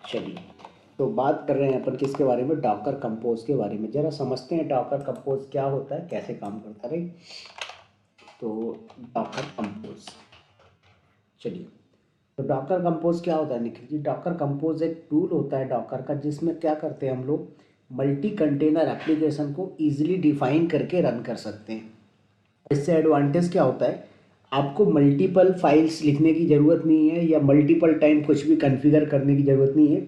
चलिए, तो बात कर रहे हैं अपन किसके बारे में, डॉकर कंपोज के बारे में। ज़रा समझते हैं डॉकर कंपोज क्या होता है, कैसे काम करता है, राइट। तो डॉकर कंपोज, चलिए, तो डॉकर कंपोज क्या होता है निखिल जी। डॉकर कंपोज एक टूल होता है डॉकर का, जिसमें क्या करते हैं हम लोग, मल्टी कंटेनर एप्लीकेशन को ईजिली डिफाइन करके रन कर सकते हैं। इससे एडवांटेज क्या होता है, आपको मल्टीपल फाइल्स लिखने की ज़रूरत नहीं है, या मल्टीपल टाइम कुछ भी कॉन्फ़िगर करने की ज़रूरत नहीं है।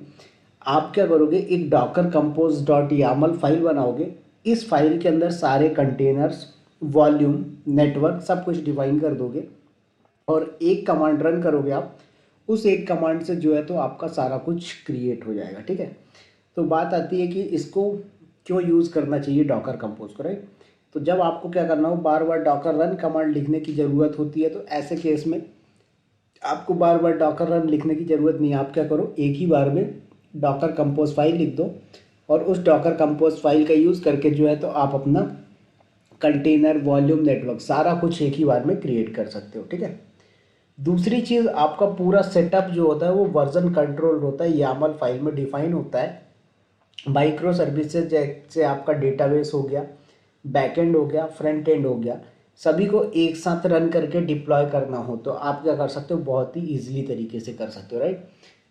आप क्या करोगे, एक Docker compose dot YAML file बनाओगे। इस फाइल के अंदर सारे कंटेनर्स, वॉल्यूम, नेटवर्क सब कुछ डिफाइन कर दोगे, और एक कमांड रन करोगे आप। उस एक कमांड से जो है तो आपका सारा कुछ क्रिएट हो जाएगा, ठीक है। तो बात आती है कि इसको क्यों यूज़ करना चाहिए डॉकर कंपोज को, राइट। तो जब आपको क्या करना हो, बार बार डॉकर रन कमांड लिखने की ज़रूरत होती है, तो ऐसे केस में आपको बार बार डॉकर रन लिखने की ज़रूरत नहीं है। आप क्या करो, एक ही बार में डॉकर कंपोज फाइल लिख दो, और उस डॉकर कंपोज फाइल का यूज़ करके जो है तो आप अपना कंटेनर, वॉल्यूम, नेटवर्क सारा कुछ एक ही बार में क्रिएट कर सकते हो, ठीक है। दूसरी चीज़, आपका पूरा सेटअप जो होता है वो वर्जन कंट्रोल होता है, यामल फाइल में डिफाइन होता है। माइक्रो सर्विसेज जैसे आपका डेटाबेस हो गया, बैकएंड हो गया, फ्रंट एंड हो गया, सभी को एक साथ रन करके डिप्लॉय करना हो तो आप क्या कर सकते हो, बहुत ही ईजिली तरीके से कर सकते हो, राइट।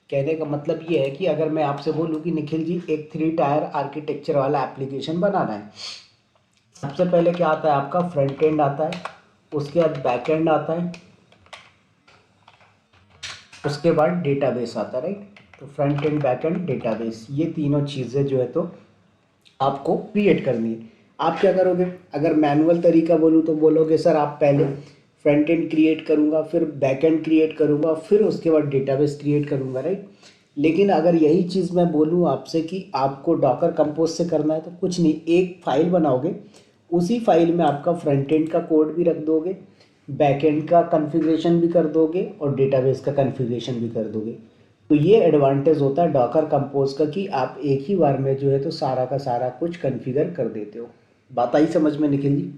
कहने का मतलब ये है कि अगर मैं आपसे बोलूँ कि निखिल जी एक 3 टायर आर्किटेक्चर वाला एप्लीकेशन बनाना है, सबसे पहले क्या आता है, आपका फ्रंट एंड आता है, उसके बाद बैक एंड आता है, उसके बाद डेटाबेस आता है, राइट। तो front end, back and, database, ये तीनों चीज़ें जो है तो आपको क्रिएट करनी है। आप क्या करोगे, अगर मैनुअल तरीका बोलूँ तो बोलोगे सर आप पहले फ्रंट एंड क्रिएट करूँगा, फिर बैक एंड क्रिएट करूँगा, फिर उसके बाद डेटाबेस क्रिएट करूँगा, राइट। लेकिन अगर यही चीज़ मैं बोलूँ आपसे कि आपको डॉकर कंपोज से करना है, तो कुछ नहीं, एक फाइल बनाओगे, उसी फाइल में आपका फ्रंट एंड का कोड भी रख दोगे, बैक एंड का कॉन्फ़िगरेशन भी कर दोगे, और डेटाबेस का कॉन्फ़िगरेशन भी कर दोगे। तो ये एडवांटेज होता है डॉकर कंपोज का कि आप एक ही बार में जो है तो सारा का सारा कुछ कॉन्फ़िगर कर देते हो। बात आई समझ में निखिल जी।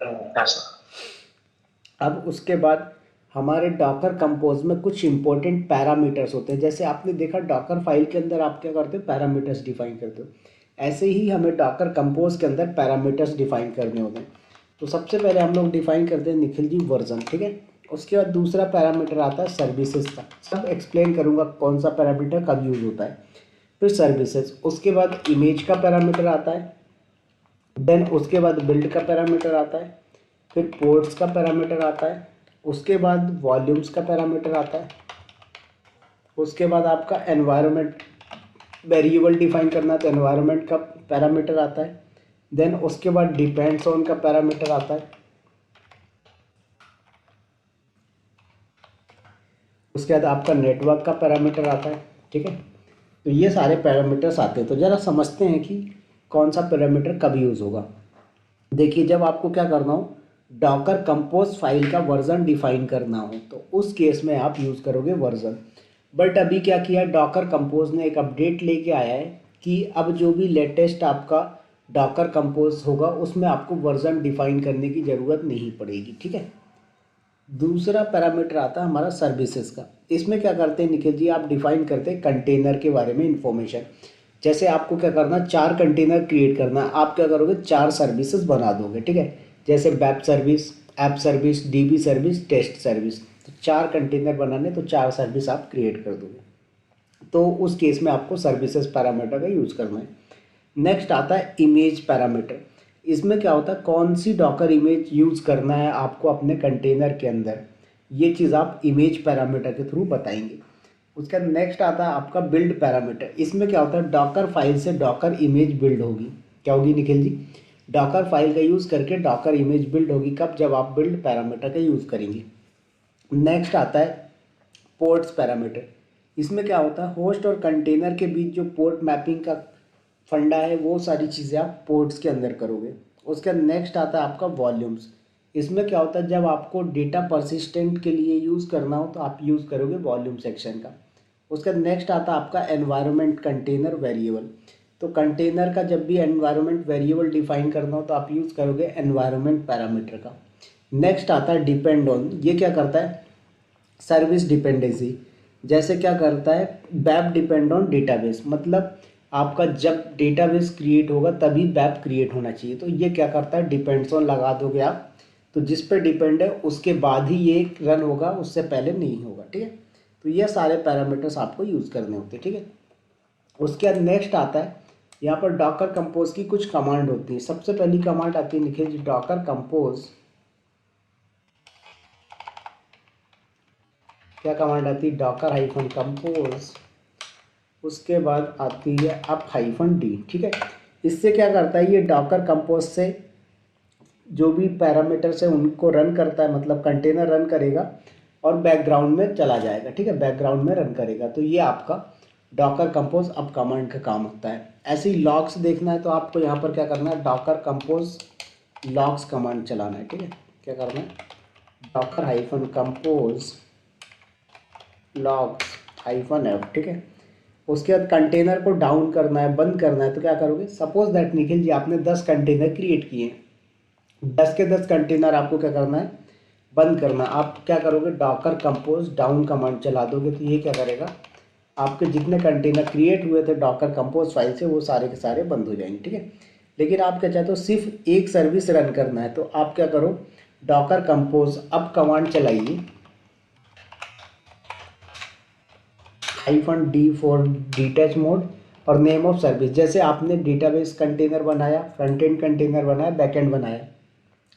हाँ सर। अब उसके बाद हमारे डॉकर कंपोज में कुछ इंपॉर्टेंट पैरामीटर्स होते हैं। जैसे आपने देखा डॉकर फाइल के अंदर आप क्या करते हो, पैरामीटर्स डिफाइन करते हो, ऐसे ही हमें डॉकर कंपोज के अंदर पैरामीटर्स डिफाइन करने होते हैं। तो सबसे पहले हम लोग डिफाइन करते हैं निखिल जी वर्जन, ठीक है। उसके बाद दूसरा पैरामीटर आता है सर्विसेज का, सब एक्सप्लेन करूंगा कौन सा पैरामीटर कब यूज़ होता है। फिर सर्विसेज, उसके बाद इमेज का पैरामीटर आता है, देन उसके बाद बिल्ड का पैरामीटर आता है, फिर पोर्ट्स का पैरामीटर आता है, उसके बाद वॉल्यूम्स का पैरामीटर आता है, उसके बाद आपका एनवायरनमेंट वेरिएबल डिफाइन करना, तो एनवायरनमेंट का पैरामीटर आता है, देन उसके बाद डिपेंड्स ऑन का पैरामीटर आता है, उसके बाद आपका नेटवर्क का पैरामीटर आता है, ठीक है। तो ये सारे पैरामीटर्स आते हैं। तो ज़रा समझते हैं कि कौन सा पैरामीटर कब यूज़ होगा। देखिए, जब आपको क्या करना हो, डॉकर कंपोज फाइल का वर्जन डिफाइन करना हो, तो उस केस में आप यूज़ करोगे वर्जन। बट अभी क्या किया, डॉकर कंपोज ने एक अपडेट लेके आया है कि अब जो भी लेटेस्ट आपका डॉकर कंपोज होगा उसमें आपको वर्जन डिफाइन करने की ज़रूरत नहीं पड़ेगी, ठीक है। दूसरा पैरामीटर आता है हमारा सर्विसेज का। इसमें क्या करते हैं निखिल जी, आप डिफाइन करते हैं कंटेनर के बारे में इंफॉर्मेशन। जैसे आपको क्या करना, 4 कंटेनर क्रिएट करना है, आप क्या करोगे, 4 सर्विसेज बना दोगे, ठीक है। जैसे web service, app service, DB service, test service. तो 4 कंटेनर बनाने, तो 4 सर्विस आप क्रिएट कर दोगे। तो उस केस में आपको सर्विसेज पैरामीटर का यूज़ करना है। नेक्स्ट आता है इमेज पैरामीटर। इसमें क्या होता है, कौन सी डॉकर इमेज यूज़ करना है आपको अपने कंटेनर के अंदर, ये चीज़ आप इमेज पैरामीटर के थ्रू बताएंगे। उसका नेक्स्ट आता है आपका बिल्ड पैरामीटर। इसमें क्या होता है, डॉकर फाइल से डॉकर इमेज बिल्ड होगी। क्या होगी निखिल जी, डॉकर फाइल का यूज़ करके डॉकर इमेज बिल्ड होगी। कब, जब आप बिल्ड पैरामीटर का यूज़ करेंगे। नेक्स्ट आता है पोर्ट्स पैरामीटर। इसमें क्या होता है, होस्ट और कंटेनर के बीच जो पोर्ट मैपिंग का फंडा है, वो सारी चीज़ें आप पोर्ट्स के अंदर करोगे। उसका नेक्स्ट आता है आपका वॉल्यूम्स। इसमें क्या होता है, जब आपको डेटा परसिस्टेंट के लिए यूज़ करना हो तो आप यूज़ करोगे वॉल्यूम सेक्शन का। उसका नेक्स्ट आता है आपका एनवायरनमेंट कंटेनर वेरिएबल। तो कंटेनर का जब भी एनवायरनमेंट वेरिएबल डिफाइन करना हो तो आप यूज़ करोगे एनवायरनमेंट पैरामीटर का। नेक्स्ट आता है डिपेंड ऑन। ये क्या करता है, सर्विस डिपेंडेंसी। जैसे क्या करता है, बैप डिपेंड ऑन डेटाबेस, मतलब आपका जब डेटाबेस क्रिएट होगा तभी बैप क्रिएट होना चाहिए। तो ये क्या करता है, डिपेंड्स ऑन लगा दोगे आप, तो जिस पे डिपेंड है उसके बाद ही ये रन होगा, उससे पहले नहीं होगा, ठीक है। तो ये सारे पैरामीटर्स आपको यूज़ करने होते हैं, ठीक है। उसके बाद नेक्स्ट आता है यहाँ पर डॉकर कंपोज की कुछ कमांड होती है। सबसे पहली कमांड आती है निखिल जी, डॉकर कंपोज। क्या कमांड आती है, डॉकर हाइफन कंपोज, उसके बाद आती है अप हाइफन डी, ठीक है। इससे क्या करता है, ये डॉकर कंपोज से जो भी पैरामीटर्स है उनको रन करता है, मतलब कंटेनर रन करेगा और बैकग्राउंड में चला जाएगा, ठीक है, बैकग्राउंड में रन करेगा। तो ये आपका डॉकर कंपोज अप कमांड का काम होता है। ऐसे ही लॉग्स देखना है तो आपको यहाँ पर क्या करना है, डॉकर कंपोज लॉग्स कमांड चलाना है, ठीक है। क्या करना है, Docker hyphen compose logs hyphen F, ठीक है। उसके बाद कंटेनर को डाउन करना है, बंद करना है, तो क्या करोगे, सपोज दैट निखिल जी आपने 10 कंटेनर क्रिएट किए, 10 के 10 कंटेनर आपको क्या करना है, बंद करना है। आप क्या करोगे, डॉकर कंपोज डाउन कमांड चला दोगे, तो ये क्या करेगा, आपके जितने कंटेनर क्रिएट हुए थे डॉकर कंपोज फाइल से वो सारे के सारे बंद हो जाएंगे, ठीक है। लेकिन आप क्या चाहते हो, सिर्फ एक सर्विस रन करना है, तो आप क्या करो, डॉकर कंपोज अप कमांड चलाइए, hyphen D for detach mode और नेम ऑफ सर्विस। जैसे आपने डेटाबेस कंटेनर बनाया, फ्रंट एंड कंटेनर बनाया, बैक एंड बनाया,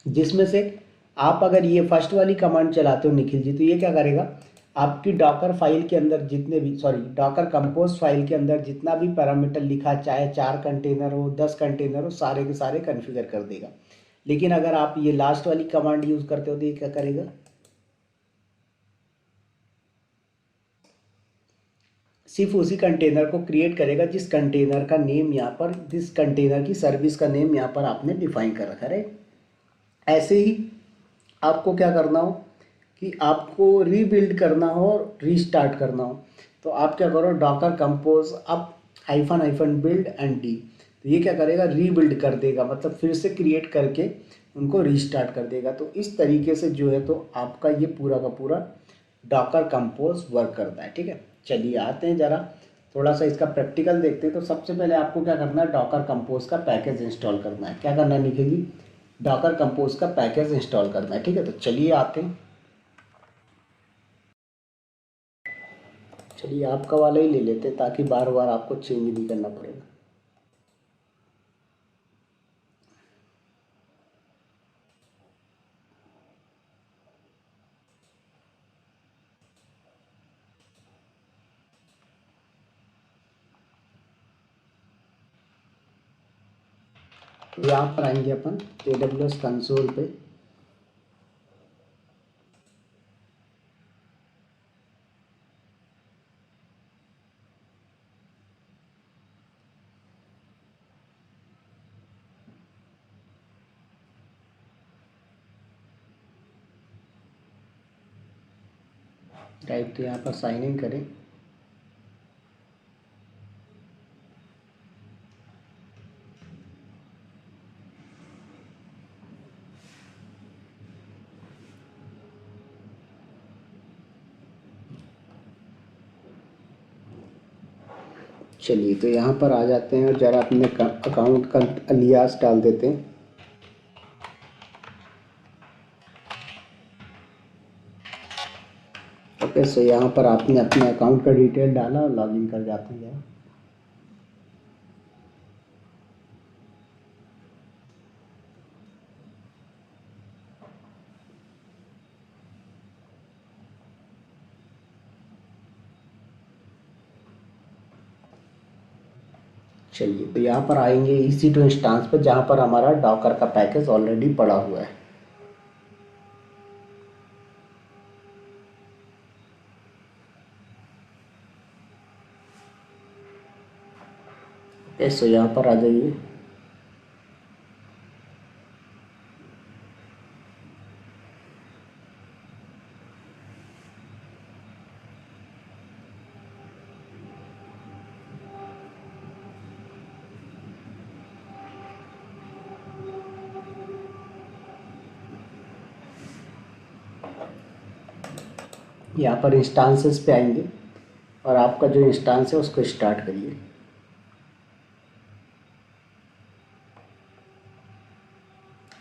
जिसमें से आप अगर ये फर्स्ट वाली कमांड चलाते हो निखिल जी, तो ये क्या करेगा, आपकी डॉकर फाइल के अंदर जितने भी, सॉरी, डॉकर कंपोज फाइल के अंदर जितना भी पैरामीटर लिखा, चाहे 4 कंटेनर हो, 10 कंटेनर हो, सारे के सारे कन्फिगर कर देगा। लेकिन अगर आप ये लास्ट वाली कमांड यूज़ करते हो तो ये क्या करेगा, सिर्फ उसी कंटेनर को क्रिएट करेगा जिस कंटेनर का नेम यहाँ पर, जिस कंटेनर की सर्विस का नेम यहाँ पर आपने डिफाइन कर रखा है। ऐसे ही आपको क्या करना हो कि आपको रीबिल्ड करना हो और रीस्टार्ट करना हो, तो आप क्या करो, Docker compose up hyphen hyphen build and D, तो ये क्या करेगा, रीबिल्ड कर देगा, मतलब फिर से क्रिएट करके उनको रीस्टार्ट कर देगा। तो इस तरीके से जो है तो आपका ये पूरा का पूरा डॉकर कंपोज वर्क करता है, ठीक है। चलिए आते हैं ज़रा थोड़ा सा इसका प्रैक्टिकल देखते हैं। तो सबसे पहले आपको क्या करना है, डॉकर कंपोज का पैकेज इंस्टॉल करना है। क्या करना है निखिल जी, डॉकर कंपोज का पैकेज इंस्टॉल करना है, ठीक है। तो चलिए आते हैं, चलिए आपका वाला ही ले लेते हैं ताकि बार बार आपको चेंज नहीं करना पड़ेगा। तो यहाँ पर आएंगे अपन AWS कंसोल पे, राइट, तो यहाँ पर साइन इन करें। चलिए तो यहाँ पर आ जाते हैं और ज़रा अपने अकाउंट का अलियास डाल देते हैं। ओके, सो यहाँ पर आपने अपने अकाउंट का डिटेल डाला और लॉगिन कर जाते हैं जरा। चलिए तो यहाँ पर आएंगे EC2 इंस्टांस पर जहाँ पर हमारा डॉकर का पैकेज ऑलरेडी पड़ा हुआ है। ओके, सो यहाँ पर आ जाइए। यहाँ पर इंस्टांसेस पे आएंगे और आपका जो इंस्टांस है उसको स्टार्ट करिए।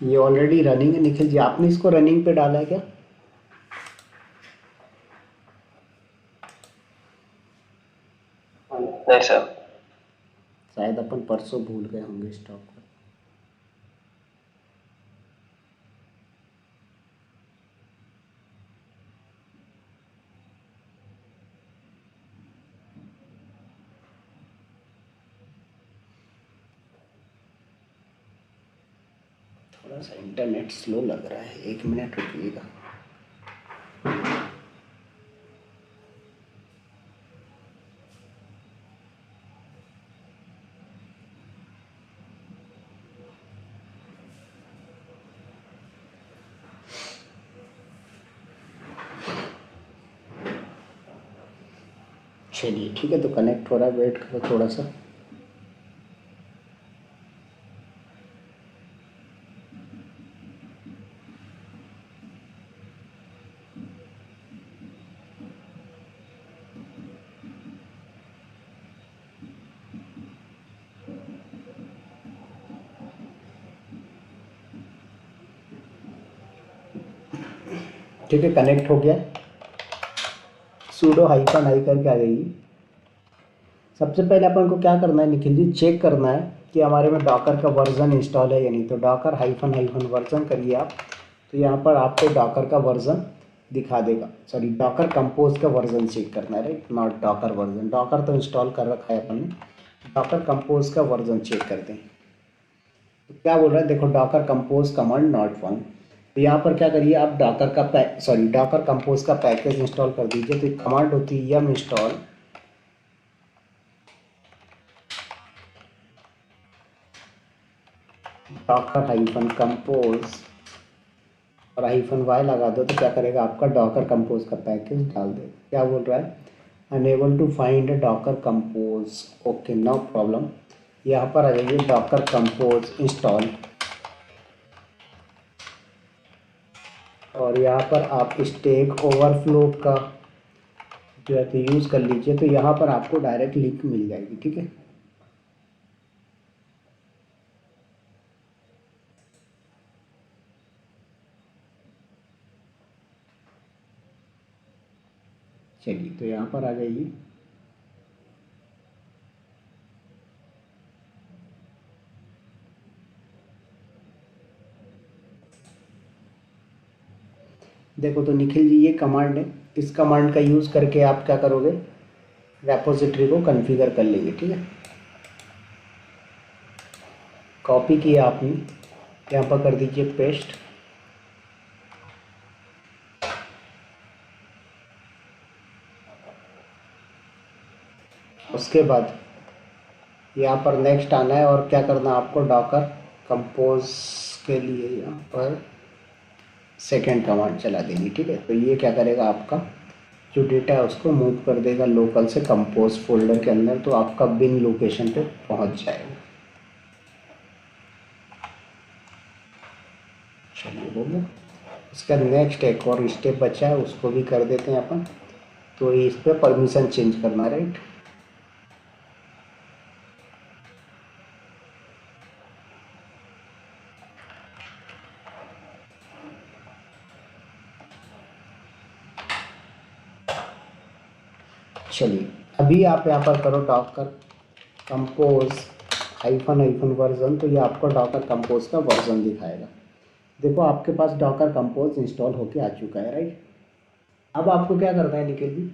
ये ऑलरेडी रनिंग है निखिल जी, आपने इसको रनिंग पे डाला है क्या? नहीं सर। शायद अपन परसों भूल गए होंगे स्टॉक को। थोड़ा सा इंटरनेट स्लो लग रहा है, 1 मिनट रुकिएगा। चलिए ठीक है, तो कनेक्ट हो रहा है, वेट करो थोड़ा सा। ठीक है, कनेक्ट हो गया। सूडो हाइफन आई करके आ गई। सबसे पहले अपन को क्या करना है निखिल जी, चेक करना है कि हमारे में डॉकर का वर्जन इंस्टॉल है या नहीं। तो डॉकर हाइफन हाइफन वर्जन करिए आप, तो यहाँ पर आपको डॉकर का वर्जन दिखा देगा। सॉरी, डॉकर कंपोज का वर्जन चेक करना है, right, not Docker version. Docker तो इंस्टॉल कर रखा है अपन ने, डॉकर कंपोज का वर्जन चेक करते हैं। तो क्या बोल रहा है देखो, Docker compose command not found. तो यहाँ पर क्या करिए आप, डॉकर का डॉकर कंपोज का पैकेज इंस्टॉल कर दीजिए। तो कमांड होती है यम इंस्टॉल डॉकर हाइफन कंपोज और हाइफन वाई लगा दो। तो क्या करेगा, आपका डॉकर कंपोज का पैकेज डाल दे। क्या बोल रहा है, unable to find docker compose. Okay, no problem. यहाँ पर आ जाइए, डॉकर कंपोज इंस्टॉल, और यहाँ पर आप स्टैक ओवरफ्लो का जो है तो यूज़ कर लीजिए। तो यहाँ पर आपको डायरेक्ट लिंक मिल जाएगी, ठीक है। चलिए, तो यहाँ पर आ जाइए। देखो तो निखिल जी, ये कमांड है, इस कमांड का यूज़ करके आप क्या करोगे, रेपोजिटरी को कॉन्फ़िगर कर लेंगे, ठीक है। कॉपी किया आपने, यहाँ पर कर दीजिए पेस्ट। उसके बाद यहाँ पर नेक्स्ट आना है, और क्या करना है आपको, डॉकर कंपोज के लिए यहाँ पर सेकेंड कमांड चला देंगे, ठीक है। तो ये क्या करेगा, आपका जो डेटा है उसको मूव कर देगा लोकल से कंपोज फोल्डर के अंदर। तो आपका बिन लोकेशन पे पहुँच जाएगा। चलिए, हो गया। इसका नेक्स्ट एक और स्टेप बचा है, उसको भी कर देते हैं अपन। तो इस पर परमिशन चेंज करना, राइट। चलिए, अभी आप यहाँ पर करो Docker compose hyphen hyphen version. तो ये आपको डॉकर कंपोज का वर्जन दिखाएगा। देखो, आपके पास डॉकर कंपोज इंस्टॉल होके आ चुका है, राइट। अब आपको क्या करना है निखिल जी,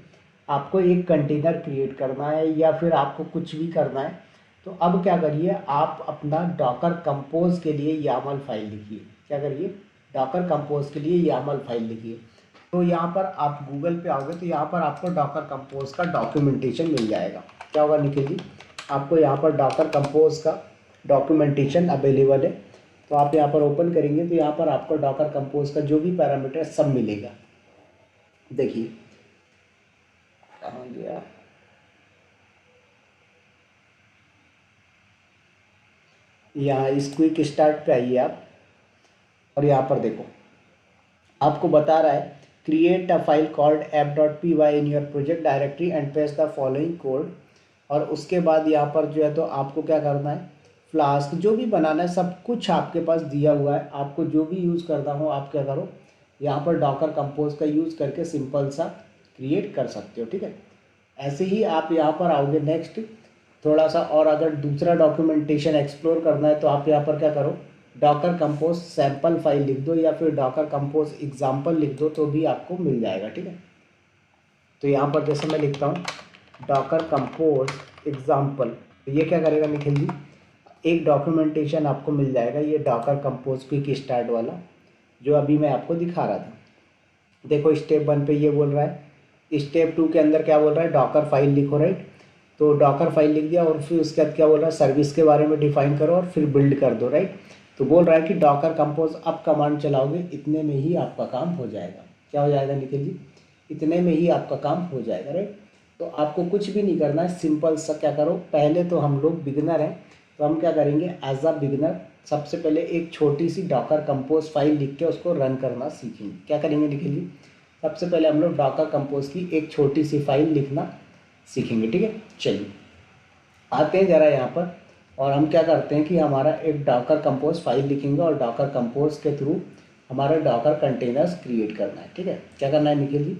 आपको एक कंटेनर क्रिएट करना है या फिर आपको कुछ भी करना है। तो अब क्या करिए, आप अपना डॉकर कंपोज के लिए यामल फाइल लिखिए। क्या करिए, डॉकर कंपोज के लिए यामल फाइल लिखिए। तो यहाँ पर आप गूगल पे आओगे तो यहाँ पर आपको डॉकर कंपोज का डॉक्यूमेंटेशन मिल जाएगा। क्या होगा निखिल जी, आपको यहाँ पर डॉकर कंपोज का डॉक्यूमेंटेशन अवेलेबल है। तो आप यहाँ पर ओपन करेंगे तो यहाँ पर आपको डॉकर कंपोज का जो भी पैरामीटर सब मिलेगा। देखिए, कहाँ गया, यहाँ इस क्विक स्टार्ट पे आइए आप, और यहाँ पर देखो आपको बता रहा है create a file called app.py in your project directory and paste the following code। और उसके बाद यहाँ पर जो है तो आपको क्या करना है, फ्लास्क जो भी बनाना है सब कुछ आपके पास दिया हुआ है, आपको जो भी यूज़ करना हो आप क्या करो, यहाँ पर डॉकर कंपोज का यूज़ करके सिंपल सा क्रिएट कर सकते हो, ठीक है। ऐसे ही आप यहाँ पर आओगे नेक्स्ट थोड़ा सा, और अगर दूसरा डॉक्यूमेंटेशन एक्सप्लोर करना है तो आप यहाँ पर क्या करो, डॉकर कंपोज सैम्पल फाइल लिख दो या फिर डॉकर कंपोज एग्जाम्पल लिख दो तो भी आपको मिल जाएगा, ठीक है। तो यहाँ पर जैसे मैं लिखता हूँ डॉकर कंपोज एग्जाम्पल, तो ये क्या करेगा निखिल जी, एक डॉक्यूमेंटेशन आपको मिल जाएगा, ये डॉकर कंपोज क्विक स्टार्ट वाला जो अभी मैं आपको दिखा रहा था। देखो स्टेप 1 पे ये बोल रहा है, स्टेप 2 के अंदर क्या बोल रहा है, डॉकर फाइल लिखो, राइट। तो डॉकर फाइल लिख दिया और फिर उसके बाद क्या बोल रहा है, सर्विस के बारे में डिफाइन करो और फिर बिल्ड कर दो, राइट। तो बोल रहा है कि डॉकर कंपोज अब कमांड चलाओगे, इतने में ही आपका काम हो जाएगा। क्या हो जाएगा निखिल जी, इतने में ही आपका काम हो जाएगा, राइट। तो आपको कुछ भी नहीं करना है, सिंपल सा क्या करो, पहले तो हम लोग बिगिनर हैं तो हम क्या करेंगे, एज अ बिगिनर सबसे पहले एक छोटी सी डॉकर कंपोज फाइल लिख के उसको रन करना सीखेंगे। क्या करेंगे निखिल जी, सबसे पहले हम लोग डॉकर कंपोज की एक छोटी सी फाइल लिखना सीखेंगे, ठीक है। चलिए आते हैं ज़रा यहाँ पर, और हम क्या करते हैं कि हमारा एक डॉकर कंपोज फाइल लिखेंगे और डॉकर कंपोज के थ्रू हमारा डॉकर कंटेनर्स क्रिएट करना है, ठीक है। क्या करना है Nikhil ji,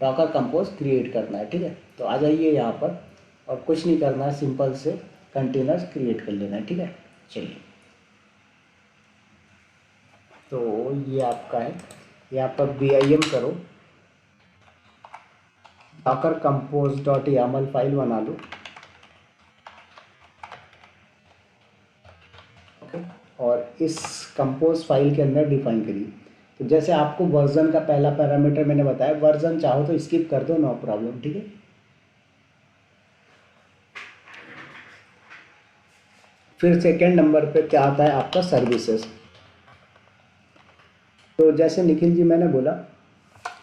docker compose create करना है, ठीक है। तो आ जाइए यहाँ पर, और कुछ नहीं करना है, सिंपल से कंटेनर्स क्रिएट कर लेना है, ठीक है। चलिए तो ये आपका है, यहाँ पर BIM करो, Docker compose dot YAML file बना लो, और इस कंपोज फाइल के अंदर डिफाइन करिए। तो जैसे आपको वर्जन का पहला पैरामीटर मैंने बताया, वर्जन चाहो तो स्किप कर दो, नो प्रॉब्लम, ठीक है। फिर सेकेंड नंबर पे क्या आता है आपका, सर्विसेज। तो जैसे निखिल जी मैंने बोला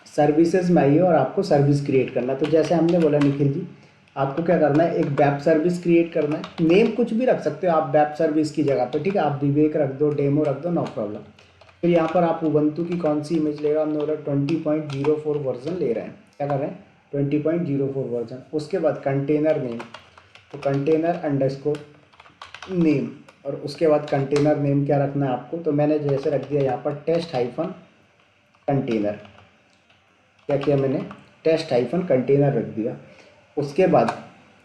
सर्विसेज में आइए और आपको सर्विस क्रिएट करना। तो जैसे हमने बोला निखिल जी आपको क्या करना है, एक वेब सर्विस क्रिएट करना है, नेम कुछ भी रख सकते हो आप वेब सर्विस की जगह पे, ठीक है। आप विवेक रख दो, डेमो रख दो, नो प्रॉब्लम। फिर यहाँ पर आप उबंटू की कौन सी इमेज लेगा, हमने बोला 20.04 वर्जन ले रहे हैं, क्या कर रहे हैं 20.04 वर्जन। उसके बाद कंटेनर नेम, तो कंटेनर अंडरस्कोर नेम, और उसके बाद कंटेनर नेम क्या रखना है आपको, तो मैंने जैसे रख दिया यहाँ पर टेस्ट हाइफन कंटेनर। क्या किया मैंने, टेस्ट हाइफन कंटेनर रख दिया। उसके बाद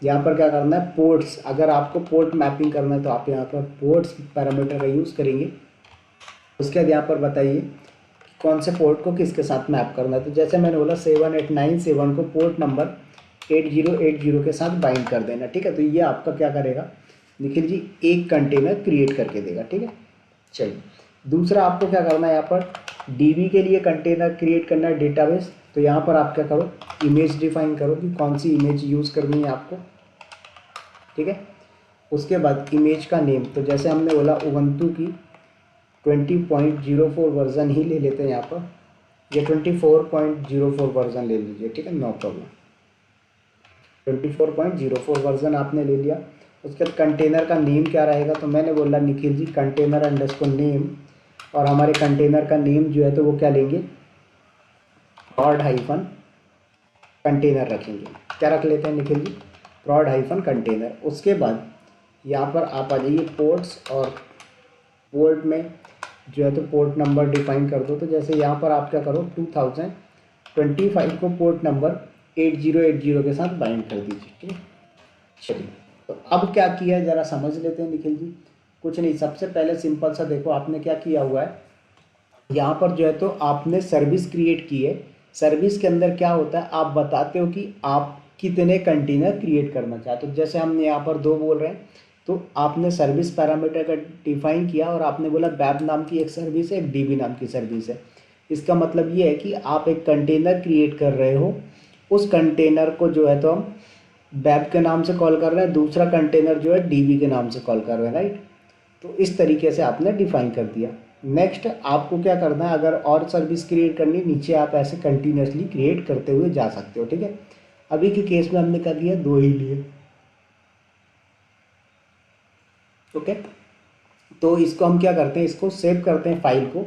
यहाँ पर क्या करना है, पोर्ट्स, अगर आपको पोर्ट मैपिंग करना है तो आप यहाँ पर पोर्ट्स पैरामीटर का यूज़ करेंगे। उसके बाद यहाँ पर बताइए कौन से पोर्ट को किसके साथ मैप करना है। तो जैसे मैंने बोला 7897 को पोर्ट नंबर 8080 के साथ बाइंड कर देना, ठीक है। तो ये आपका क्या करेगा निखिल जी, एक कंटेनर क्रिएट करके देगा, ठीक है। चलिए दूसरा आपको क्या करना है, यहाँ पर DB के लिए कंटेनर क्रिएट करना है, डेटाबेस। तो यहाँ पर आप क्या करो, इमेज डिफाइन करो कि कौन सी इमेज यूज़ करनी है आपको, ठीक है। उसके बाद इमेज का नेम, तो जैसे हमने बोला उबंटू की 20.04 वर्जन ही ले लेते हैं यहाँ पर, ये 24.04 वर्जन ले लीजिए, ठीक है, नो प्रॉब्लम। 24.04 वर्जन आपने ले लिया। उसके बाद कंटेनर का नेम क्या रहेगा, तो मैंने बोला Nikhil ji container underscore name, और हमारे कंटेनर का नेम जो है तो वो क्या लेंगे, prod हाइफन कंटेनर रखेंगे। क्या रख लेते हैं Nikhil ji, prod hyphen container. उसके बाद यहाँ पर आप आ जाइए पोर्ट्स, और पोर्ट में जो है तो पोर्ट नंबर डिफाइन कर दो। तो जैसे यहाँ पर आप क्या करो 2025 को पोर्ट नंबर 8080 के साथ बाइंड कर दीजिए, ठीक है। चलिए तो अब क्या किया है ज़रा समझ लेते हैं निखिल जी। कुछ नहीं, सबसे पहले सिंपल सा देखो आपने क्या किया हुआ है, यहाँ पर जो है तो आपने सर्विस क्रिएट की है। सर्विस के अंदर क्या होता है, आप बताते हो कि आप कितने कंटेनर क्रिएट करना चाहते हो। जैसे हमने यहाँ पर 2 बोल रहे हैं, तो आपने सर्विस पैरामीटर का डिफाइन किया और आपने बोला वेब नाम की एक सर्विस है, एक DB नाम की सर्विस है। इसका मतलब ये है कि आप एक कंटेनर क्रिएट कर रहे हो, उस कंटेनर को जो है तो हम वेब के नाम से कॉल कर रहे हैं, दूसरा कंटेनर जो है DB के नाम से कॉल कर रहे हैं, राइट। तो इस तरीके से आपने डिफाइन कर दिया। नेक्स्ट आपको क्या करना है, अगर और सर्विस क्रिएट करनी, नीचे आप ऐसे कंटिन्यूसली क्रिएट करते हुए जा सकते हो, ठीक है। अभी के केस में हमने क्या किया, 2 ही लिए, ओके। तो इसको हम क्या करते हैं, इसको सेव करते हैं फाइल को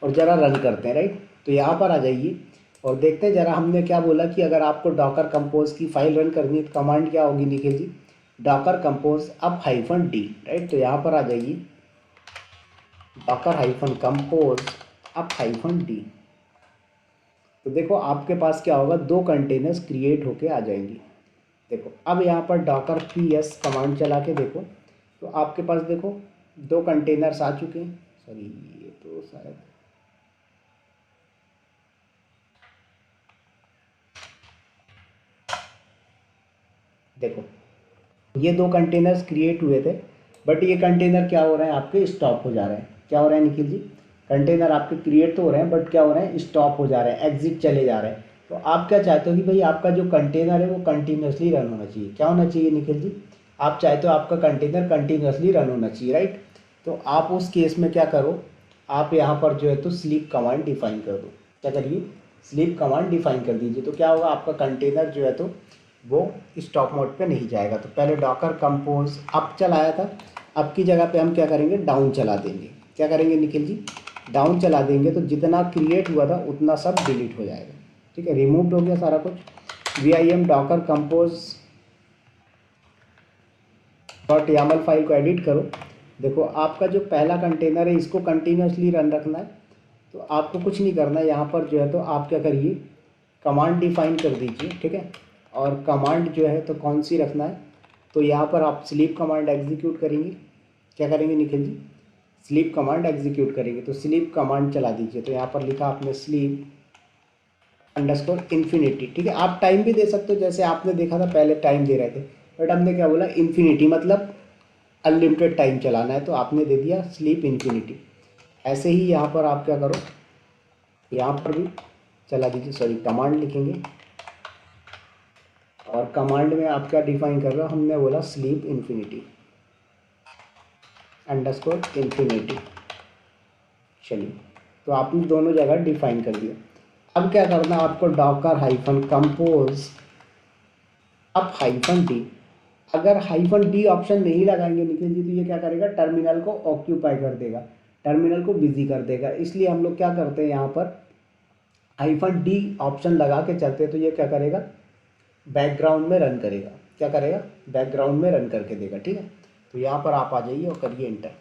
और ज़रा रन करते हैं, राइट। तो यहाँ पर आ जाइए, और देखते हैं जरा, हमने क्या बोला कि अगर आपको डॉकर कंपोज की फाइल रन करनी है तो कमांड क्या होगी Nikhil ji, docker compose up hyphen D, right. तो यहाँ पर आ जाइए docker hyphen compose up hyphen D. तो देखो आपके पास क्या होगा, 2 कंटेनर्स क्रिएट होके आ जाएंगी। देखो अब यहाँ पर डॉकर पी एस कमांड चला के देखो, तो आपके पास देखो 2 कंटेनर्स आ चुके हैं। सॉरी, ये तो शायद देखो ये 2 कंटेनर्स क्रिएट हुए थे, बट ये कंटेनर क्या हो रहे हैं, आपके स्टॉप हो जा रहे हैं। क्या हो रहा है निखिल जी, कंटेनर आपके क्रिएट तो हो रहे हैं बट क्या हो रहे हैं, स्टॉप हो जा रहे हैं, एग्जिट चले जा रहे हैं। तो आप क्या चाहते हो कि भाई आपका जो कंटेनर है वो कंटिन्यूसली रन होना चाहिए। क्या होना चाहिए निखिल जी, आप चाहते हो आपका कंटेनर कंटिन्यूसली रन होना चाहिए, राइट। तो आप उस केस में क्या करो, आप यहाँ पर जो है तो स्लीप कमांड डिफाइन कर दो। क्या करिए, स्लीप कमांड डिफाइन कर दीजिए। तो क्या होगा, आपका कंटेनर जो है तो वो स्टॉप मोड पे नहीं जाएगा। तो पहले डॉकर कंपोज अप चलाया था, अब की जगह पे हम क्या करेंगे, डाउन चला देंगे। क्या करेंगे निखिल जी, डाउन चला देंगे तो जितना क्रिएट हुआ था उतना सब डिलीट हो जाएगा। ठीक है, रिमूव हो गया सारा कुछ। V I M docker compose dot YAML file को एडिट करो। देखो आपका जो पहला कंटेनर है इसको कंटिन्यूसली रन रखना है, तो आपको कुछ नहीं करना है। यहाँ पर जो है तो आप क्या करिए, कमांड डिफाइन कर दीजिए, ठीक है। और कमांड जो है तो कौन सी रखना है, तो यहाँ पर आप स्लीप कमांड एग्जीक्यूट करेंगे। क्या करेंगे Nikhil ji, sleep command execute करेंगे। तो स्लीप कमांड चला दीजिए। तो यहाँ पर लिखा आपने स्लीप अंडरस्कोर इन्फिनिटी, ठीक है। आप टाइम भी दे सकते हो, जैसे आपने देखा था पहले टाइम दे रहे थे, बट हमने क्या बोला, इन्फिनिटी मतलब अनलिमिटेड टाइम चलाना है, तो आपने दे दिया स्लीप इन्फिनिटी। ऐसे ही यहाँ पर आप क्या करो, यहाँ पर भी चला दीजिए, सॉरी कमांड लिखेंगे और कमांड में आप क्या डिफाइन कर रहे हो, हमने बोला स्लीप इन्फिनिटी अंडरस्कोर इन्फिनिटी। चलिए, तो आपने दोनों जगह डिफाइन कर दिया। अब क्या करना है आपको, डॉकर हाइफन कंपोज अब हाइफन डी। अगर हाइफन डी ऑप्शन नहीं लगाएंगे निखिल जी तो ये क्या करेगा, टर्मिनल को ऑक्यूपाई कर देगा, टर्मिनल को बिजी कर देगा। इसलिए हम लोग क्या करते हैं, यहाँ पर हाइफन डी ऑप्शन लगा के चलते हैं, तो ये क्या करेगा, बैकग्राउंड में रन करेगा। क्या करेगा, बैकग्राउंड में रन करके देगा, ठीक है। तो यहाँ पर आप आ जाइए और करिए इंटर।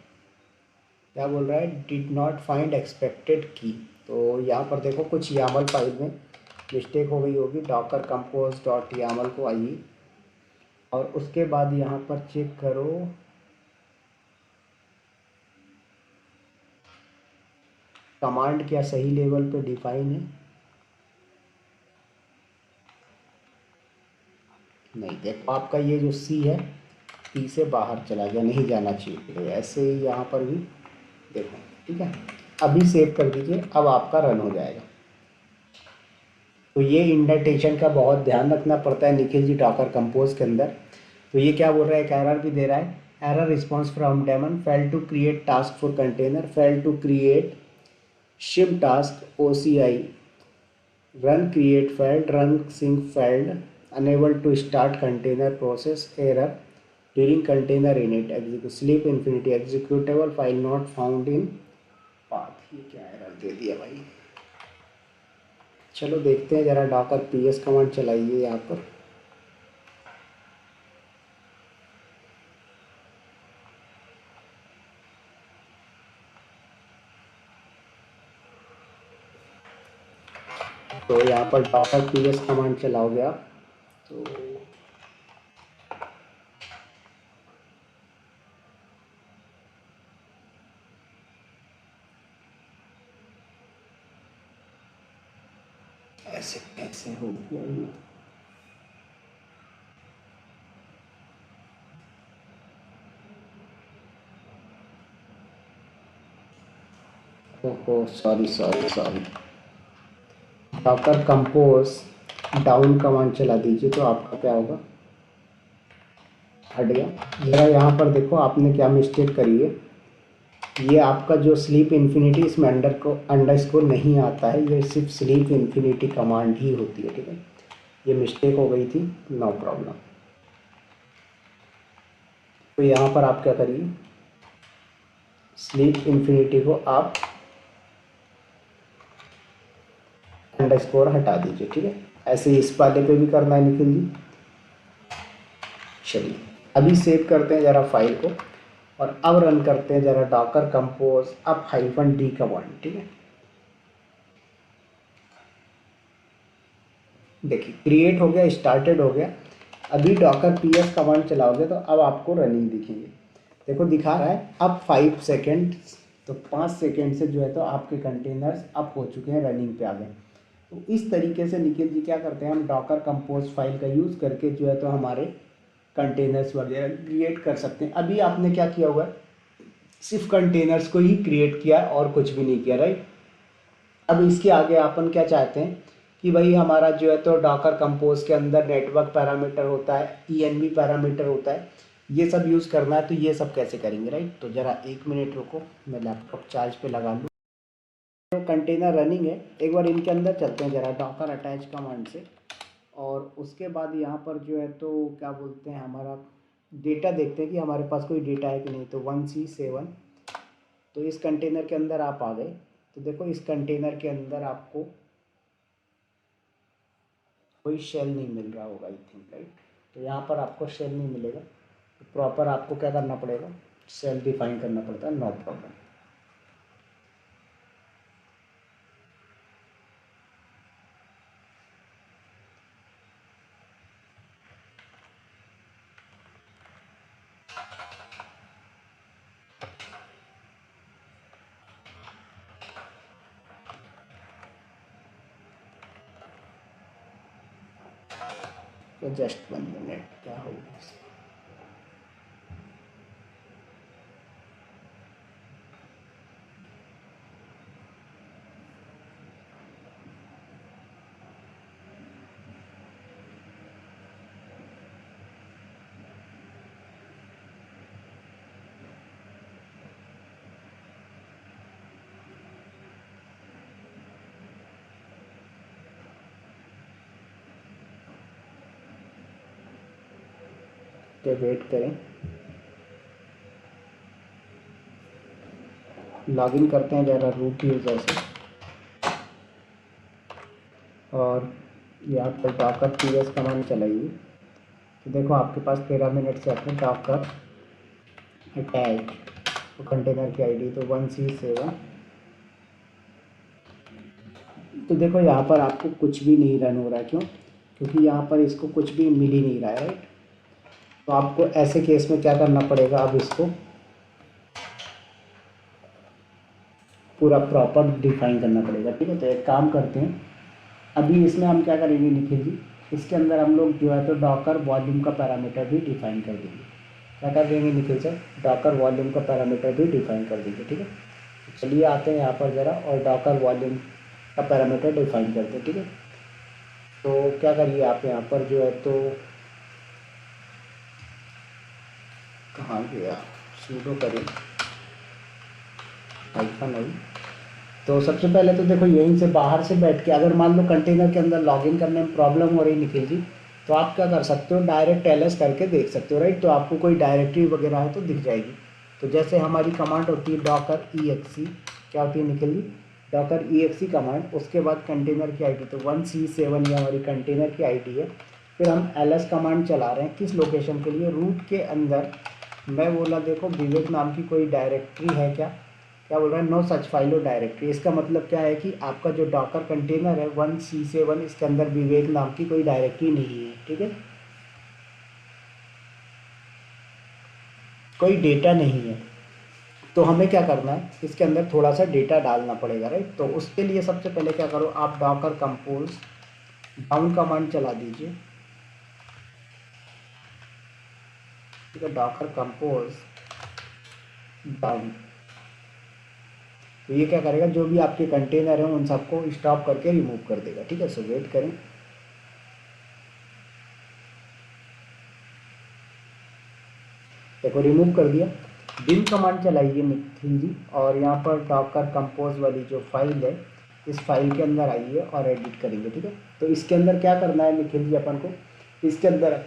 क्या बोल रहा है, डिड नॉट फाइंड एक्सपेक्टेड की। तो यहाँ पर देखो कुछ यामल फाइल में मिस्टेक हो गई होगी, डॉकर कंपोज डॉट यामल को आइए और उसके बाद यहाँ पर चेक करो, कमांड क्या सही लेवल पे डिफाइन है। नहीं, देखो आपका ये जो सी है, पी से बाहर चला गया, नहीं जाना चाहिए। तो ऐसे ही यहाँ पर भी देखो, ठीक है। अभी सेव कर दीजिए, अब आपका रन हो जाएगा। तो ये इंडेंटेशन का बहुत ध्यान रखना पड़ता है निखिल जी डॉकर कंपोज के अंदर। तो ये क्या बोल रहा है, एक एरर भी दे रहा है, error response from daemon, fail to create task for container, fail to create shim task OCI, run create failed, run sync failed, unable to start container process, error during container init, execute sleep infinity, executable file not found in path। ये क्या error दे दिया भाई। चलो देखते हैं जरा, Docker PS command चलाइए यहाँ पर। तो यहाँ पर डॉकर PS कमांड चलाओगे आप, तो ऐसे कैसे हो गया ये। ओहो, sorry sorry sorry. Docker compose down command चला दीजिए, तो आपका क्या होगा, हट गया। जरा यहाँ पर देखो आपने क्या मिस्टेक करी है, ये आपका जो स्लीप इन्फिनिटी, इसमें अंडरस्कोर नहीं आता है, ये सिर्फ स्लीप इन्फिनिटी कमांड ही होती है, ठीक है। ये मिस्टेक हो गई थी, नो प्रॉब्लम। तो यहाँ पर आप क्या करिए, स्लीप इन्फिनिटी को आप अंडरस्कोर हटा दीजिए, ठीक है। ऐसे ही इस वाले पे भी करना है निखिल जी। चलिए अभी सेव करते हैं ज़रा फाइल को और अब रन करते हैं ज़रा डॉकर कंपोज अब -d कमांड, ठीक है। देखिए क्रिएट हो गया, स्टार्टेड हो गया। अभी डॉकर ps कमांड चलाओगे तो अब आपको रनिंग दिखेंगे। देखो दिखा रहा है अब 5 सेकेंड, तो 5 सेकेंड से जो है तो आपके कंटेनर्स अप हो चुके हैं, रनिंग पे आ गए। तो इस तरीके से निखिल जी क्या करते हैं, हम डॉकर कंपोज फाइल का यूज़ करके जो है तो हमारे कंटेनर्स वगैरह क्रिएट कर सकते हैं। अभी आपने क्या किया हुआ है, सिर्फ कंटेनर्स को ही क्रिएट किया और कुछ भी नहीं किया, राइट। अब इसके आगे अपन क्या चाहते हैं कि भाई हमारा जो है तो डॉकर कंपोज के अंदर नेटवर्क पैरामीटर होता है, env पैरामीटर होता है, ये सब यूज़ करना है। तो ये सब कैसे करेंगे, राइट। तो ज़रा 1 मिनट रुको, मैं लैपटॉप चार्ज पे लगा लूँ। तो कंटेनर रनिंग है, एक बार इनके अंदर चलते हैं ज़रा डॉकर अटैच कमांड से, और उसके बाद यहाँ पर जो है तो क्या बोलते हैं, हमारा डेटा देखते हैं कि हमारे पास कोई डेटा है कि नहीं। तो 1C7, तो इस कंटेनर के अंदर आप आ गए। तो देखो इस कंटेनर के अंदर आपको कोई शेल नहीं मिल रहा होगा, आई थिंक, राइट। तो यहाँ पर आपको शेल नहीं मिलेगा, तो प्रॉपर आपको क्या करना पड़ेगा, शेल डिफाइन करना पड़ता है, नो प्रॉब्लम। तो जस्ट 1 मिनट, क्या होगा। तो वेट करें, लॉगिन करते हैं ज़रा रूट यूज़र से, और यहाँ पर डॉकर ps कमांड चलाइए। तो देखो आपके पास 13 मिनट से अपने डॉकर अटैच, तो कंटेनर की आईडी तो 1C7। तो देखो यहाँ पर आपको कुछ भी नहीं रन हो रहा है, क्यों, क्योंकि यहाँ पर इसको कुछ भी मिल ही नहीं रहा है, राइट। तो आपको ऐसे केस में क्या करना पड़ेगा, अब इसको पूरा प्रॉपर डिफाइन करना पड़ेगा, ठीक है। तो एक काम करते हैं, अभी इसमें हम क्या करेंगे निखिल जी, इसके अंदर हम लोग जो है तो डॉकर वॉल्यूम का पैरामीटर भी डिफाइन कर देंगे। क्या कर देंगे निखिल सर, डॉकर वॉल्यूम का पैरामीटर भी डिफाइन कर देंगे, ठीक है। तो चलिए आते हैं यहाँ पर ज़रा, और डॉकर वॉल्यूम का पैरामीटर डिफाइन करते हैं, ठीक है। तो क्या करिए आप यहाँ पर जो है तो, कहाँ गया, सूडो करें -i। तो सबसे पहले तो देखो यहीं से बाहर से बैठ के, अगर मान लो कंटेनर के अंदर लॉगिन करने में प्रॉब्लम हो रही निखिल जी, तो आप क्या कर सकते हो, डायरेक्ट ls करके देख सकते हो, राइट। तो आपको कोई डायरेक्टरी वगैरह है तो दिख जाएगी। तो जैसे हमारी कमांड होती है डॉकर exe, क्या होती है Nikhil ji, Docker exe command, उसके बाद कंटेनर की आईडी, तो 1C7 ये हमारी कंटेनर की आईडी है। फिर हम ls कमांड चला रहे हैं, किस लोकेशन के लिए, रूट के अंदर। मैं बोला देखो विवेक नाम की कोई डायरेक्टरी है क्या, क्या बोल रहा है, नो सच फाइल और डायरेक्टरी। इसका मतलब क्या है कि आपका जो डॉकर कंटेनर है 1C7, इसके अंदर विवेक नाम की कोई डायरेक्टरी नहीं है, ठीक है, कोई डेटा नहीं है। तो हमें क्या करना है, इसके अंदर थोड़ा सा डेटा डालना पड़ेगा, राइट। तो उसके लिए सबसे पहले क्या करो, आप डॉकर कंपोज डाउन कमांड चला दीजिए, ठीक है, डॉकर कंपोज डाउन। तो ये क्या करेगा, जो भी आपके कंटेनर हैं उन सबको स्टॉप करके रिमूव कर देगा, ठीक है। सो वेट करें, देखो रिमूव कर दिया। बिन कमांड चलाइए निखिल जी, और यहाँ पर डॉकर कंपोज वाली जो फाइल है, इस फाइल के अंदर आइए और एडिट करेंगे, ठीक है। तो इसके अंदर क्या करना है निखिल जी, अपन को इसके अंदर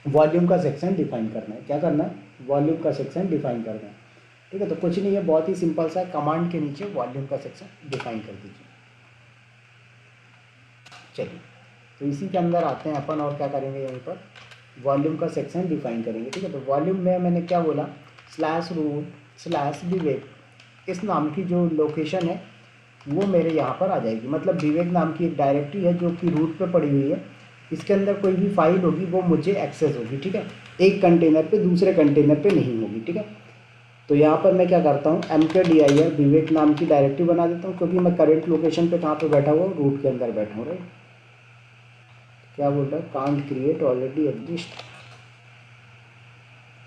वॉल्यूम का सेक्शन डिफाइन करना है। क्या करना है, वॉल्यूम का सेक्शन डिफाइन करना है, ठीक है। तो कुछ नहीं है, बहुत ही सिंपल सा, कमांड के नीचे वॉल्यूम का सेक्शन डिफाइन कर दीजिए। चलिए, तो इसी के अंदर आते हैं अपन और क्या करेंगे, यहीं पर वॉल्यूम का सेक्शन डिफाइन करेंगे। ठीक है, तो वॉल्यूम में मैंने क्या बोला, स्लैश रूट स्लैश विवेक, इस नाम की जो लोकेशन है वो मेरे यहाँ पर आ जाएगी। मतलब विवेक नाम की एक डायरेक्टरी है जो कि रूट पे पड़ी हुई है, इसके अंदर कोई भी फाइल होगी वो मुझे एक्सेस होगी। ठीक है, एक कंटेनर पे दूसरे कंटेनर पे नहीं होगी। ठीक है, तो यहाँ पर मैं क्या करता हूँ, mkdir विवेक नाम की डायरेक्टरी बना देता हूँ, क्योंकि मैं करंट लोकेशन पे कहाँ पे बैठा हुआ हूँ, रूट के अंदर बैठा हूँ। राइट, क्या बोल रहा है, can't create already exist,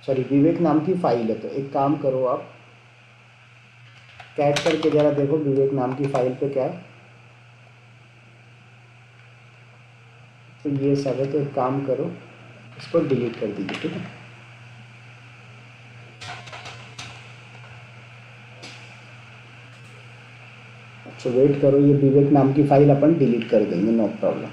sorry Vivek नाम की फाइल है। तो एक काम करो, आप कैट करके ज़रा देखो विवेक नाम की फाइल पे क्या है। तो ये सब है, तो एक काम करो, इसको डिलीट कर दीजिए। ठीक है, अच्छा वेट करो, ये विवेक नाम की फाइल अपन डिलीट कर देंगे, नो प्रॉब्लम।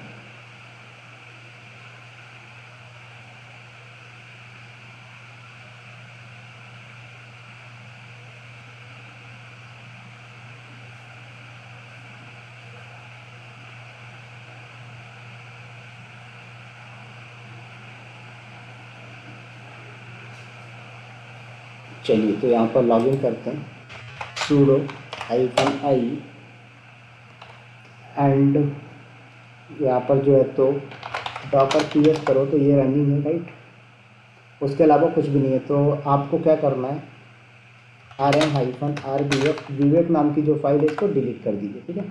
चलिए, तो यहाँ पर लॉगिन करते हैं, sudo -i एंड यहाँ पर जो है तो डॉकर ps करो, तो ये रनिंग है। राइट, उसके अलावा कुछ भी नहीं है। तो आपको क्या करना है, rm-rbf विवेक नाम की जो फाइल है इसको डिलीट कर दीजिए। ठीक है,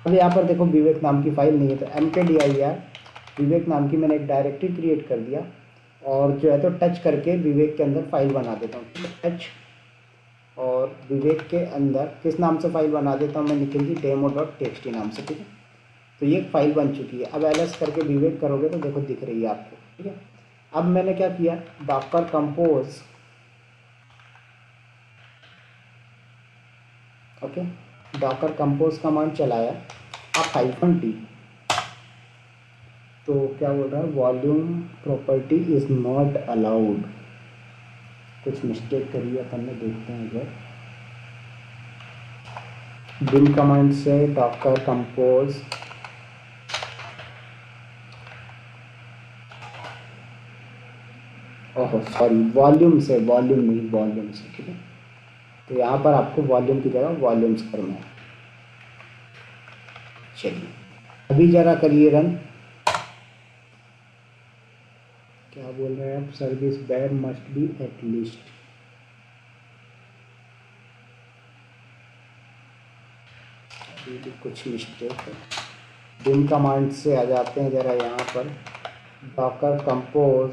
अब यहाँ पर देखो विवेक नाम की फाइल नहीं है, तो mkdir विवेक नाम की मैंने एक डायरेक्टरी क्रिएट कर दिया, और जो है तो टच करके विवेक के अंदर फाइल बना देता हूँ। टच, और विवेक के अंदर किस नाम से फाइल बना देता हूँ मैं, निखिल जी, demo.txt नाम से। ठीक है, तो ये एक फाइल बन चुकी है। अब ls करके विवेक करोगे तो देखो दिख रही है आपको। ठीक है, अब मैंने क्या किया, Docker compose, okay, Docker compose command चलाया, अब -d, तो क्या बोल रहा है, volume property is not allowed, कुछ मिस्टेक करी है अपन ने, देखते हैं इधर। bin कमांड से Docker compose, oh sorry, volume से, वॉल्यूम नहीं, वॉल्यूम से। ठीक है, तो यहाँ पर आपको वॉल्यूम की जगह वॉल्यूम्स करना है। चलिए, अभी जरा करिए रन, क्या बोल रहे हैं आप, सर्विस बैर मस्ट बी एट लीस्ट, अभी भी कुछ मिस्टेक है। bin कमांड से आ जाते हैं जरा यहाँ पर, डॉकर कंपोज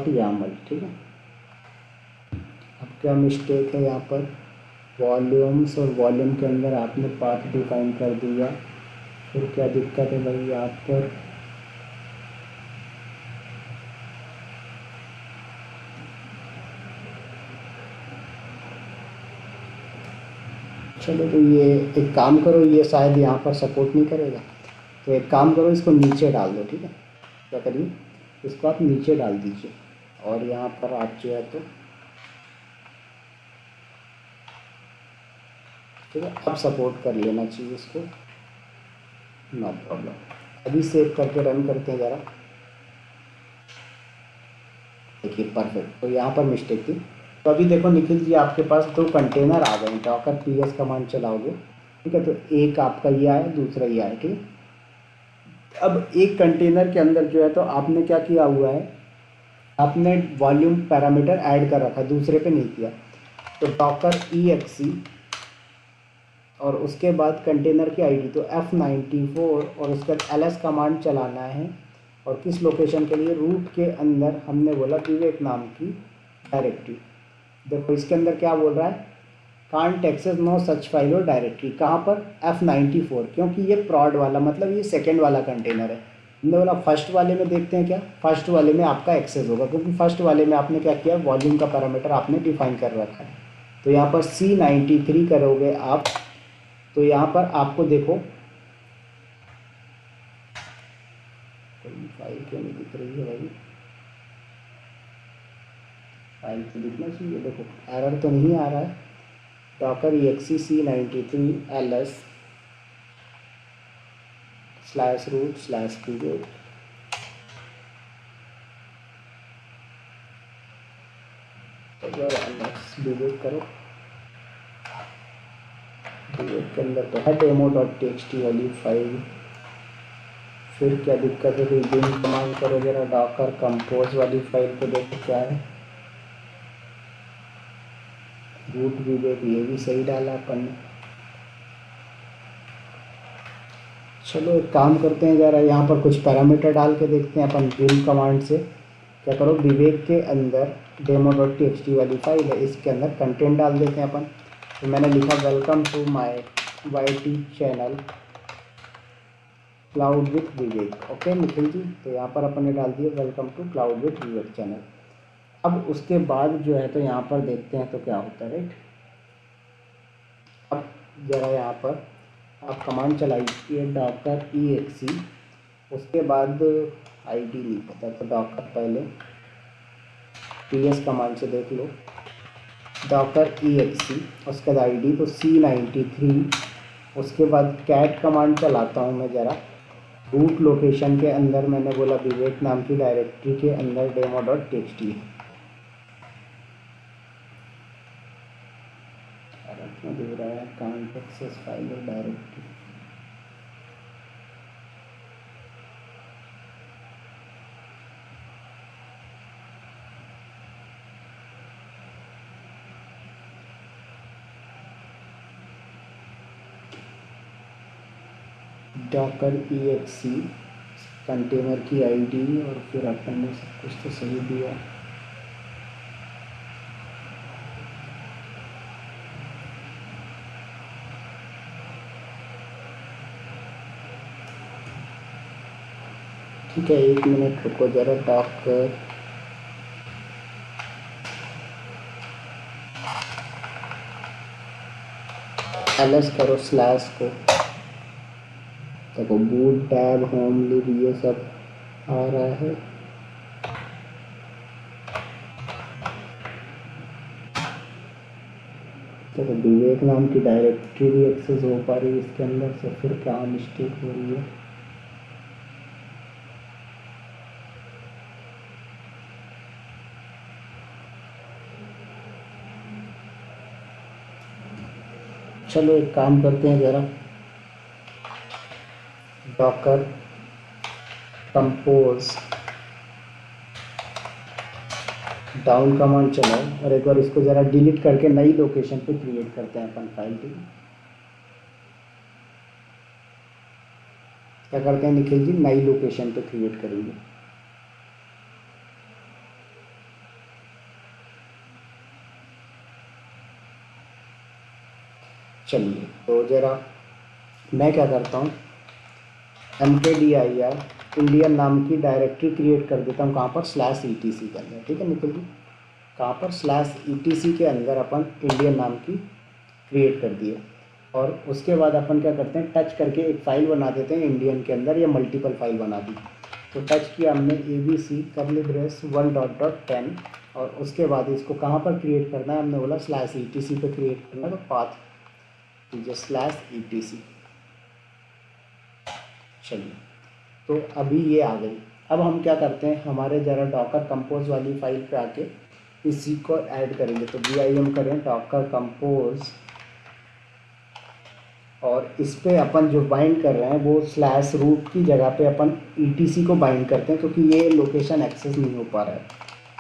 .yaml। ठीक है, अब क्या मिस्टेक है यहाँ पर, वॉल्यूम्स और वॉल्यूम के अंदर आपने पाथ डिफाइन कर दिया, फिर क्या दिक्कत है भाई यहाँ पर, चलो तो ये एक काम करो, ये शायद यहाँ पर सपोर्ट नहीं करेगा, तो एक काम करो, इसको नीचे डाल दो। ठीक है, क्या करिए, इसको आप नीचे डाल दीजिए, और यहाँ पर आप जो है तो, ठीक है, अब सपोर्ट कर लेना चाहिए इसको, नो प्रॉब्लम। अभी सेव करके रन करते हैं ज़रा, देखिए परफेक्ट। तो यहाँ पर मिस्टेक थी, तो अभी देखो निखिल जी, आपके पास दो कंटेनर आ गए, डॉकर ps कमांड चलाओगे। ठीक है, तो एक आपका ये आया, दूसरा ये आया। ठीक है, अब एक कंटेनर के अंदर जो है तो आपने क्या किया हुआ है, आपने वॉल्यूम पैरामीटर ऐड कर रखा, दूसरे पे नहीं किया। तो डॉकर exe और उसके बाद कंटेनर की आईडी, तो F94 और उसके बाद ls कमांड चलाना है, और किस लोकेशन के लिए, रूट के अंदर हमने बोला विवेक नाम की डायरेक्टरी। देखो इसके अंदर क्या बोल रहा है, can't access no such file और डायरेक्टरी, कहाँ पर, F94, क्योंकि ये प्रॉड वाला, मतलब ये सेकेंड वाला कंटेनर है। हमने बोला फर्स्ट वाले में देखते हैं क्या, फर्स्ट वाले में आपका एक्सेस होगा, क्योंकि फर्स्ट वाले में आपने क्या किया, वॉल्यूम का पैरामीटर आपने डिफाइन कर रखा है। तो यहाँ पर C93 करोगे आप, तो यहाँ पर आपको देखो, कोई फाइल क्यों नहीं दिख रही है भाई, फाइल तो दिखना चाहिए, देखो एरर तो नहीं आ रहा है, docker exe C93 ls slash root slash Vivek. Vivek करो, विवेक के अंदर तो है demo.txt वाली फाइल। फिर क्या दिक्कत है, बिन कमांड करो जरा, डॉकर कंपोज वाली फाइल पे देखो क्या है। रूट विवेक ये भी सही डाला अपन ने। चलो एक काम करते हैं जरा, यहाँ पर कुछ पैरामीटर डाल के देखते हैं अपन बिन कमांड से। क्या करो, विवेक के अंदर demo.txt वाली फाइल है, इसके अंदर कंटेंट डाल देते हैं अपन। तो मैंने लिखा welcome to my YT channel cloud with Vivek. Okay Nikhil ji, तो यहाँ पर अपन ने डाल दिया welcome to cloud with Vivek channel. अब उसके बाद जो है तो यहाँ पर देखते हैं तो क्या होता है, राइट। अब ज़रा यहाँ पर आप कमांड चलाइए डॉकर exe, उसके बाद आईडी नहीं पता तो डॉकर पहले ps कमांड से देख लो, डॉकर exe, उसके बाद आईडी तो C93। उसके बाद कैट कमांड चलाता हूँ मैं ज़रा, रूट लोकेशन के अंदर मैंने बोला विवेक नाम की डायरेक्टरी के अंदर demo.txt है। क्यों दे रहा है कांट एक्सेस फाइल और डायरेक्टरी। डॉकर exe कंटेनर की आईडी और फिर अपन ने सब कुछ तो सही दिया। ठीक है, 1 मिनट रुको जरा। डॉकर ls करो स्लैश को, देखो बूट टैब होम लिब ये सब आ रहा है। देखो विवेक नाम की डायरेक्टरी भी एक्सेस हो पा रही है इसके अंदर से, फिर क्या मिस्टेक हो रही है। चलो एक काम करते हैं ज़रा, डॉकर कंपोज डाउन कमांड चलाओ और एक बार इसको ज़रा डिलीट करके नई लोकेशन पे क्रिएट करते हैं अपन फाइल। ठीक है, क्या करते हैं निखिल जी, नई लोकेशन पे क्रिएट करेंगे। चलिए तो ज़रा मैं क्या करता हूँ, mkdir इंडियन नाम की डायरेक्टरी क्रिएट कर देता हूँ। कहाँ पर, /etc के अंदर। ठीक है निखिल जी, कहाँ पर, /etc के अंदर अपन इंडियन नाम की क्रिएट कर दिए। और उसके बाद अपन क्या करते हैं, टच करके एक फ़ाइल बना देते हैं इंडियन के अंदर, या मल्टीपल फाइल बना दी। तो टच किया हमने ABC कर्ली ब्रेस 1.10 और उसके बाद इसको कहाँ पर क्रिएट करना है, हमने बोला /etc पे क्रिएट करना है। तो पाथ दीजिए /etc। चलिए तो अभी ये आ गई। अब हम क्या करते हैं, हमारे ज़रा डॉकर कंपोज वाली फाइल पे आके इसी को ऐड करेंगे। तो vim करें डॉकर कंपोज और इस पे अपन जो बाइंड कर रहे हैं वो /रूट की जगह पे अपन etc को बाइंड करते हैं, क्योंकि ये लोकेशन एक्सेस नहीं हो पा रहा है।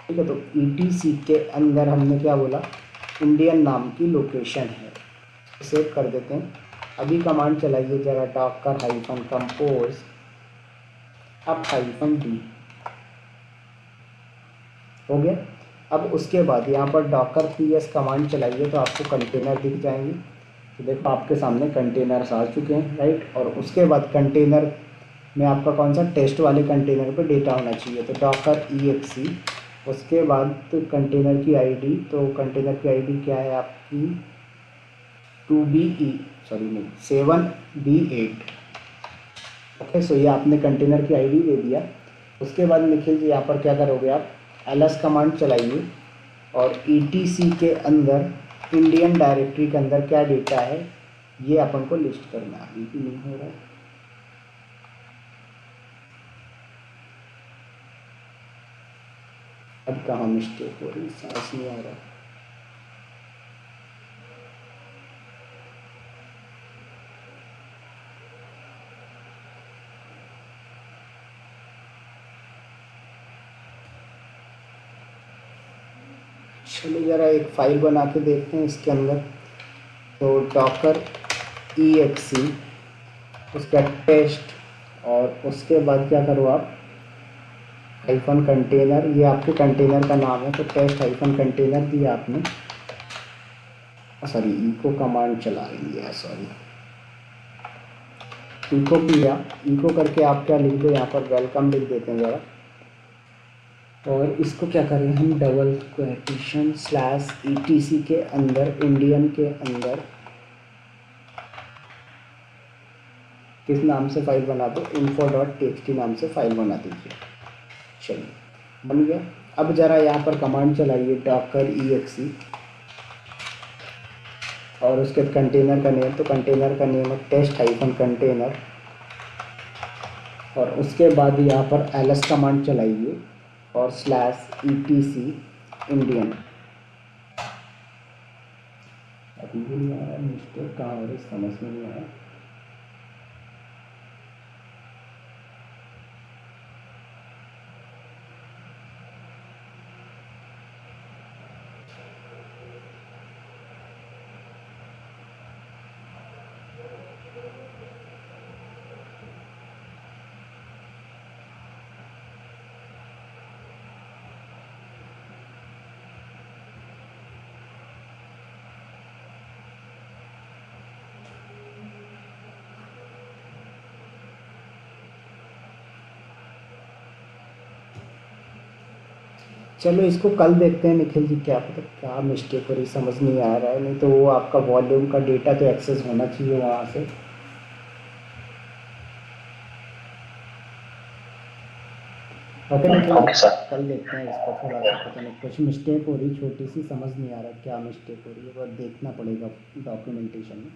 ठीक है, तो etc के अंदर हमने क्या बोला, इंडियन नाम की लोकेशन है। सेव कर देते हैं। अभी कमांड चलाइए ज़रा, डॉकर -कंपोज अब -d हो गया। अब उसके बाद यहाँ पर डॉकर ps कमांड चलाइए तो आपको कंटेनर दिख जाएंगे। तो देखो आपके सामने कंटेनर्स आ चुके हैं, राइट। और उसके बाद कंटेनर में आपका कौन सा, टेस्ट वाले कंटेनर पे डेटा होना चाहिए। तो डॉकर exe, उसके बाद तो कंटेनर की आईडी, तो कंटेनर की आईडी क्या है आपकी 7b8। ओके, सो ये आपने कंटेनर की आईडी दे दिया। उसके बाद निखिल जी यहाँ पर क्या करोगे आप, ls कमांड चलाइए और etc के अंदर इंडियन डायरेक्टरी के अंदर क्या डेटा है ये अपन को लिस्ट करना है। अभी भी नहीं हो रहा है, अब कहाँ मिस्टेक हो रही, समझ नहीं आ रहा। चलो ज़रा एक फाइल बना के देखते हैं इसके अंदर। तो डॉकर exe उसका टेस्ट, और उसके बाद क्या करो आप, हाइफन कंटेनर, ये आपके कंटेनर का नाम है, तो टेस्ट हाइफन कंटेनर दिया आपने, सॉरी इको कमांड चला रही है, सॉरी इको किया, इको करके आप क्या लिख दो यहाँ पर, वेलकम लिख देते हैं ज़रा। और इसको क्या करें हम, डबल क्वेटेशन स्लैश etc के अंदर, इंडियन के अंदर किस नाम से फाइल बना दो, info.txt नाम से फाइल बना दीजिए। चलिए बन गया। अब ज़रा यहाँ पर कमांड चलाइए डॉकर exe, और उसके कंटेनर का नेम, तो कंटेनर का नेम है टेस्ट हाइफन कंटेनर, और उसके बाद यहाँ पर ls कमांड चलाइए और स्लैश etc इंडियन। अभी भी नहीं आ रहा, मिस्टेक कहाँ हो रही समझ में नहीं आ रहा। चलो इसको कल देखते हैं निखिल जी, क्या पता क्या मिस्टेक हो रही समझ नहीं आ रहा है। नहीं तो वो आपका वॉल्यूम का डेटा तो एक्सेस होना चाहिए वहाँ से। Okay Nikhil, okay sir. कल देखते हैं इसको, थोड़ा सा पता नहीं कुछ मिस्टेक हो रही छोटी सी, समझ नहीं आ रहा क्या मिस्टेक हो रही है, वो देखना पड़ेगा डॉक्यूमेंटेशन में।